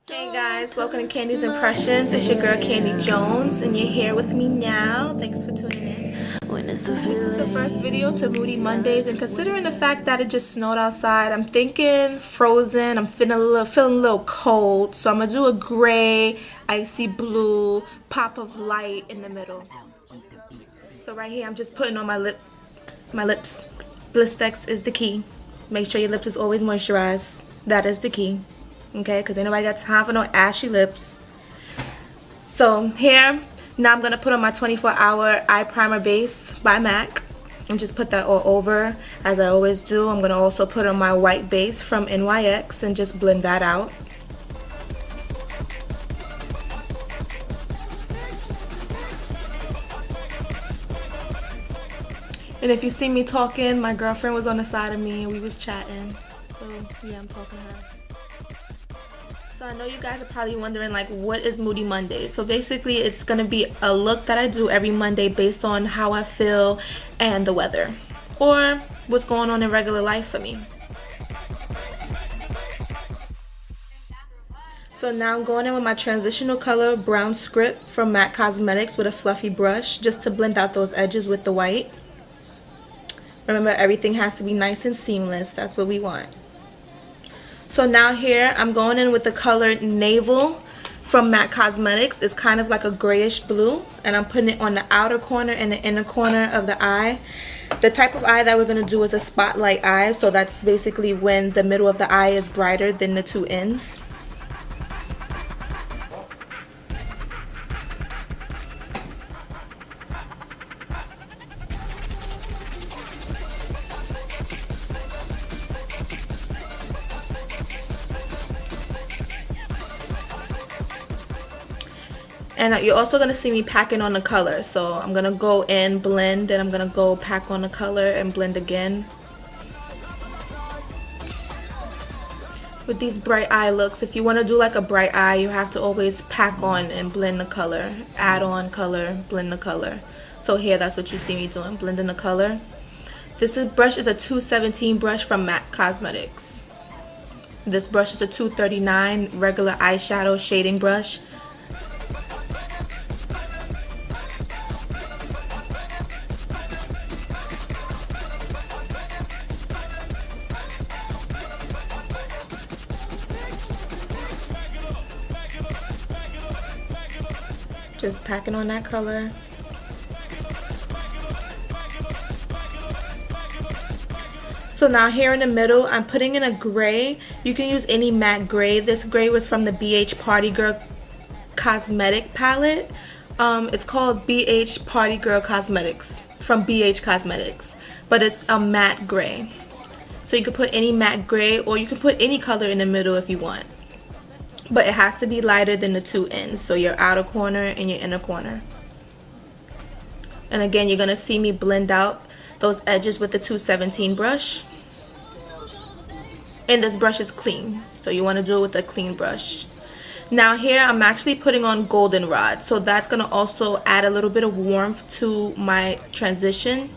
Hey guys, welcome to Candy's Impressions. It's your girl Candy Jones, and you're here with me now. Thanks for tuning in. This is the first video to Moody Mondays, and considering the fact that it just snowed outside, I'm thinking frozen. I'm feeling a little cold, so I'm gonna do a gray, icy blue pop of light in the middle. So right here, I'm just putting on my lips. Blistex is the key. Make sure your lips is always moisturized. That is the key. Okay, because ain't nobody got time for no ashy lips. So here, now I'm going to put on my 24-hour eye primer base by MAC and just put that all over as I always do. I'm going to also put on my white base from NYX and just blend that out. And if you see me talking, my girlfriend was on the side of me and we was chatting. So yeah, I'm talking to her. So I know you guys are probably wondering, like, what is Moody Monday? So basically it's going to be a look that I do every Monday based on how I feel and the weather, or what's going on in regular life for me. So now I'm going in with my transitional color brown script from MAC Cosmetics with a fluffy brush just to blend out those edges with the white. Remember, everything has to be nice and seamless. That's what we want. So now here I'm going in with the color Navel from MAC Cosmetics. It's kind of like a grayish blue, and I'm putting it on the outer corner and the inner corner of the eye. The type of eye that we're going to do is a spotlight eye, so that's basically when the middle of the eye is brighter than the two ends. And you're also going to see me packing on the color. So I'm going to go in, blend, then I'm going to go pack on the color and blend again. With these bright eye looks, if you want to do like a bright eye, you have to always pack on and blend the color. Add on color, blend the color. So here, that's what you see me doing, blending the color. This brush is a 217 brush from MAC Cosmetics. This brush is a 239 regular eyeshadow shading brush. Just packing on that color. So now here in the middle, I'm putting in a gray. You can use any matte gray. This gray was from the BH Party Girl Cosmetic palette. It's called BH Party Girl Cosmetics from BH Cosmetics, but it's a matte gray. So you can put any matte gray, or you can put any color in the middle if you want. But it has to be lighter than the two ends, so your outer corner and your inner corner. And again, you're going to see me blend out those edges with the 217 brush. And this brush is clean, so you want to do it with a clean brush. Now here, I'm actually putting on goldenrod, so that's going to also add a little bit of warmth to my transition.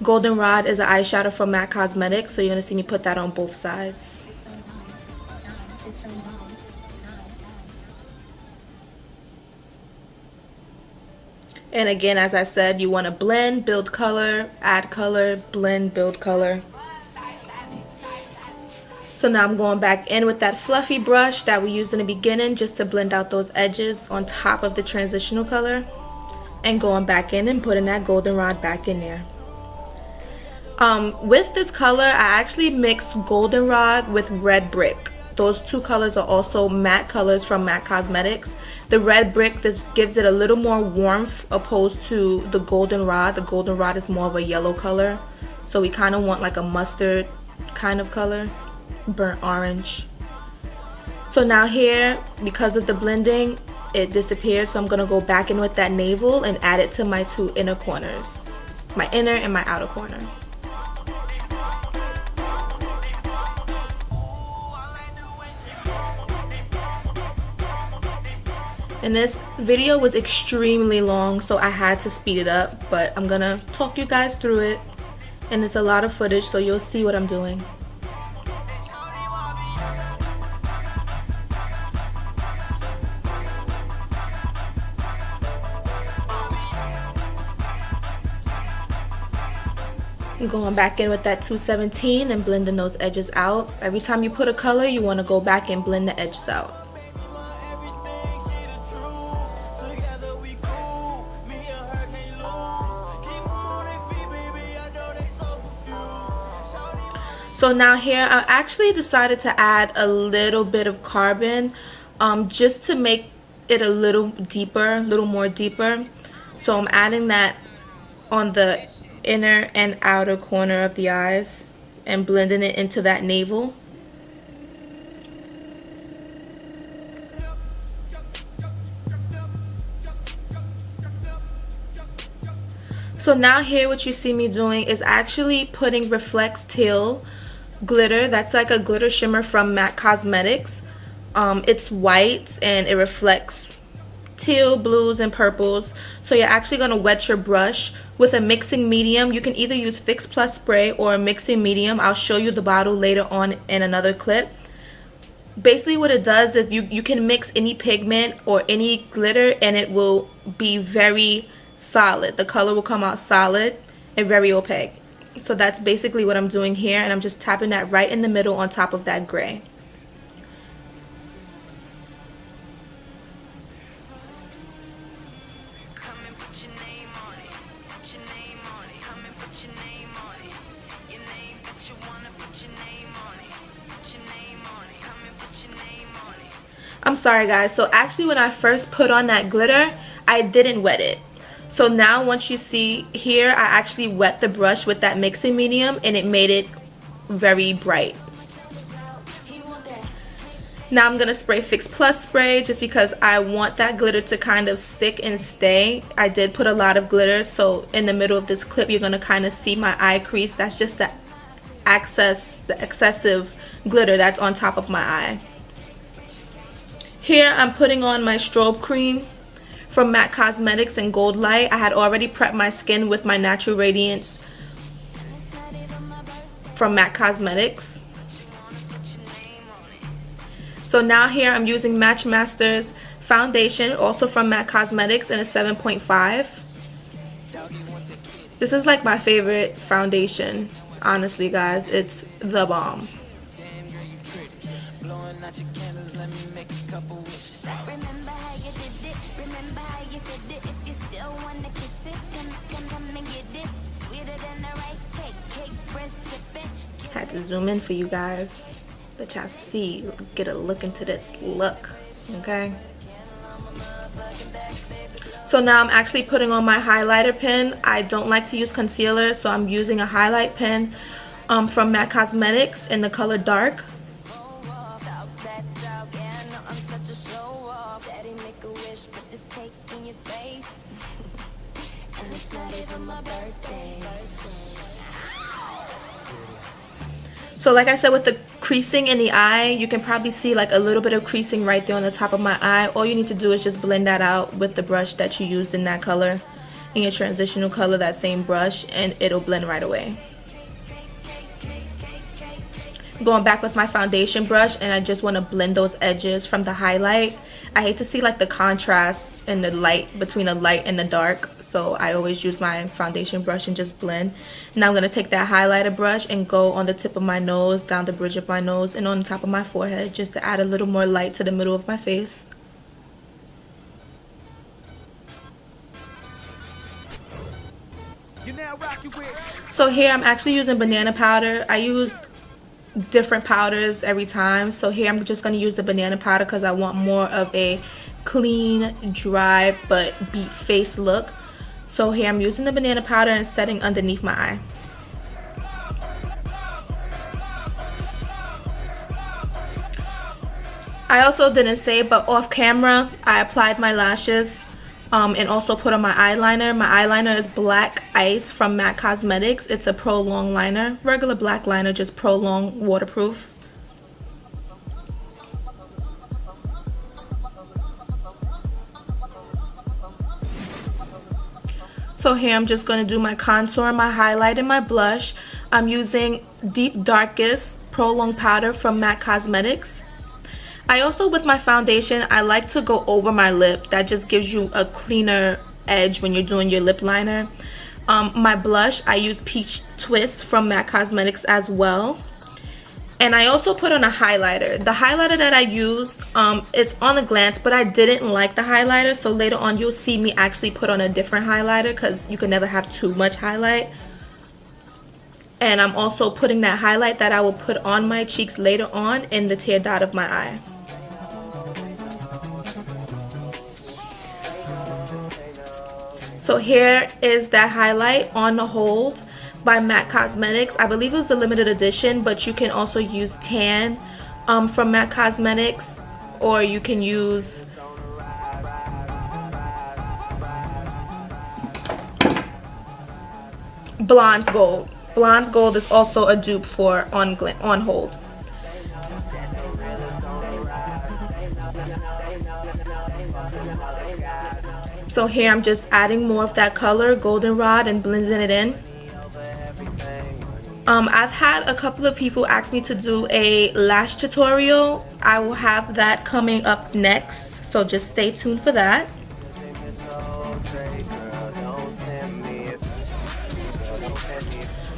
Goldenrod is an eyeshadow from MAC Cosmetics, so you're going to see me put that on both sides. And again, as I said, you want to blend, build color, add color, blend, build color. So now I'm going back in with that fluffy brush that we used in the beginning just to blend out those edges on top of the transitional color. And going back in and putting that goldenrod back in there. With this color, I actually mixed goldenrod with red brick. Those two colors are also matte colors from MAC Cosmetics. The red brick, this gives it a little more warmth opposed to the goldenrod. The goldenrod is more of a yellow color. So we kind of want like a mustard kind of color, burnt orange. So now here, because of the blending, it disappeared. So I'm going to go back in with that navel and add it to my two inner corners. My inner and my outer corner. And this video was extremely long, so I had to speed it up, but I'm gonna talk you guys through it, and it's a lot of footage, so you'll see what I'm doing. Going back in with that 217 and blending those edges out. Every time you put a color, you want to go back and blend the edges out. So now here I actually decided to add a little bit of carbon just to make it a little deeper, a little more deeper. So I'm adding that on the inner and outer corner of the eyes and blending it into that navel. So now here what you see me doing is actually putting Reflects Teal glitter. That's like a glitter shimmer from MAC Cosmetics. It's white and it reflects teal, blues, and purples. So you're actually going to wet your brush with a mixing medium. You can either use Fix Plus spray or a mixing medium. I'll show you the bottle later on in another clip. Basically what it does is you can mix any pigment or any glitter and it will be very solid. The color will come out solid and very opaque. So that's basically what I'm doing here, and I'm just tapping that right in the middle on top of that gray. I'm sorry guys, so actually when I first put on that glitter, I didn't wet it. So now once you see here, I actually wet the brush with that mixing medium and it made it very bright. Now I'm going to spray Fix Plus spray just because I want that glitter to kind of stick and stay. I did put a lot of glitter, so in the middle of this clip you're going to kind of see my eye crease. That's just the excessive glitter that's on top of my eye. Here I'm putting on my strobe cream from MAC Cosmetics in Gold Light. I had already prepped my skin with my Natural Radiance from MAC Cosmetics. So now here I'm using Match Masters foundation, also from MAC Cosmetics, in a 7.5. This is like my favorite foundation, honestly guys. It's the bomb. Had to zoom in for you guys, let y'all see, get a look into this look, okay? So now I'm actually putting on my highlighter pen. I don't like to use concealer, so I'm using a highlight pen from MAC Cosmetics in the color Dark. So like I said, with the creasing in the eye, you can probably see like a little bit of creasing right there on the top of my eye. All you need to do is just blend that out with the brush that you used in that color, in your transitional color, that same brush, and it'll blend right away. Going back with my foundation brush, and I just want to blend those edges from the highlight. I hate to see like the contrast in the light, between the light and the dark, so I always use my foundation brush and just blend. Now I'm going to take that highlighter brush and go on the tip of my nose, down the bridge of my nose, and on the top of my forehead, just to add a little more light to the middle of my face. So here I'm actually using banana powder. I use different powders every time, so here I'm just going to use the banana powder because I want more of a clean, dry but beat face look. So here I'm using the banana powder and setting underneath my eye. I also didn't say, but off camera I applied my lashes and also put on my eyeliner. My eyeliner is Black Ice from MAC Cosmetics. It's a Pro Long liner, regular black liner, just Pro Long waterproof. So here I'm just going to do my contour, my highlight, and my blush. I'm using Deep Darkest Pro Long powder from MAC Cosmetics. I also, with my foundation, I like to go over my lip. That just gives you a cleaner edge when you're doing your lip liner. my blush, I use Peach Twist from MAC Cosmetics as well. And I also put on a highlighter. The highlighter that I used, it's on the glance, but I didn't like the highlighter. So later on, you'll see me actually put on a different highlighter because you can never have too much highlight. And I'm also putting that highlight that I will put on my cheeks later on in the tear dot of my eye. So here is that highlight on the Hold by MAC Cosmetics. I believe it was a limited edition, but you can also use tan from MAC Cosmetics, or you can use Blonde's Gold. Blonde's Gold is also a dupe for on Hold. So here I'm just adding more of that color, goldenrod, and blending it in. I've had a couple of people ask me to do a lash tutorial. I will have that coming up next, so just stay tuned for that.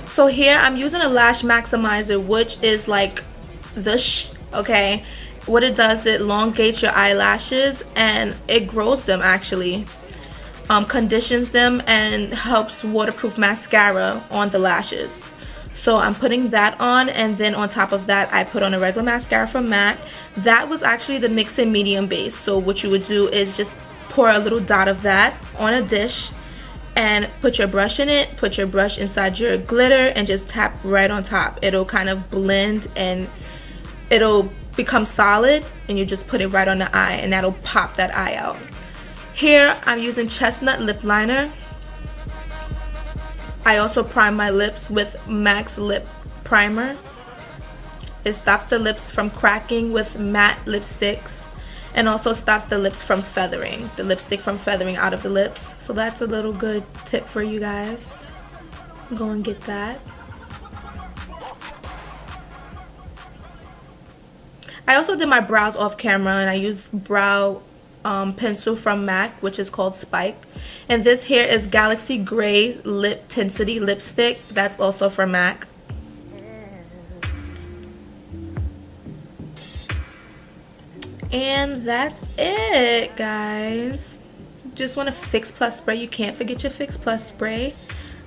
So here I'm using a lash maximizer, which is like okay? What it does, it elongates your eyelashes and it grows them actually. Conditions them and helps waterproof mascara on the lashes. So I'm putting that on, and then on top of that I put on a regular mascara from MAC. That was actually the mix and medium base. So what you would do is just pour a little dot of that on a dish and put your brush in it, put your brush inside your glitter, and just tap right on top. It'll kind of blend and it'll become solid, and you just put it right on the eye and that'll pop that eye out. Here I'm using Chestnut lip liner. I also prime my lips with MAC's lip primer. It stops the lips from cracking with matte lipsticks, and also stops the lips from feathering, the lipstick from feathering out of the lips. So that's a little good tip for you guys. Go and get that. I also did my brows off camera, and I used brow pencil from MAC, which is called Spike. And this here is Galaxy Gray Lip Tensity lipstick. That's also from MAC. And that's it, guys. Just want to Fix Plus spray. You can't forget your Fix Plus spray.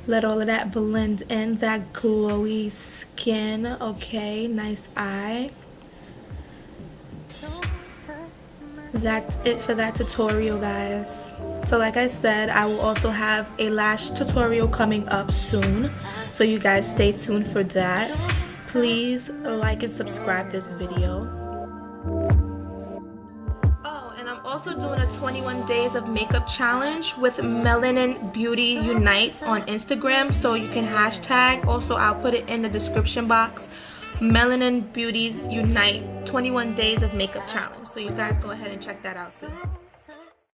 Let all of that blend in, that glowy skin. Okay, nice eye. That's it for that tutorial, guys. So like I said, I will also have a lash tutorial coming up soon, so you guys stay tuned for that. Please like and subscribe this video. Oh, and I'm also doing a 21 days of makeup challenge with Melanin Beauty Unite on Instagram, so you can hashtag. Also, I'll put it in the description box. Melanin Beauties Unite 21 days of makeup challenge, so you guys go ahead and check that out too.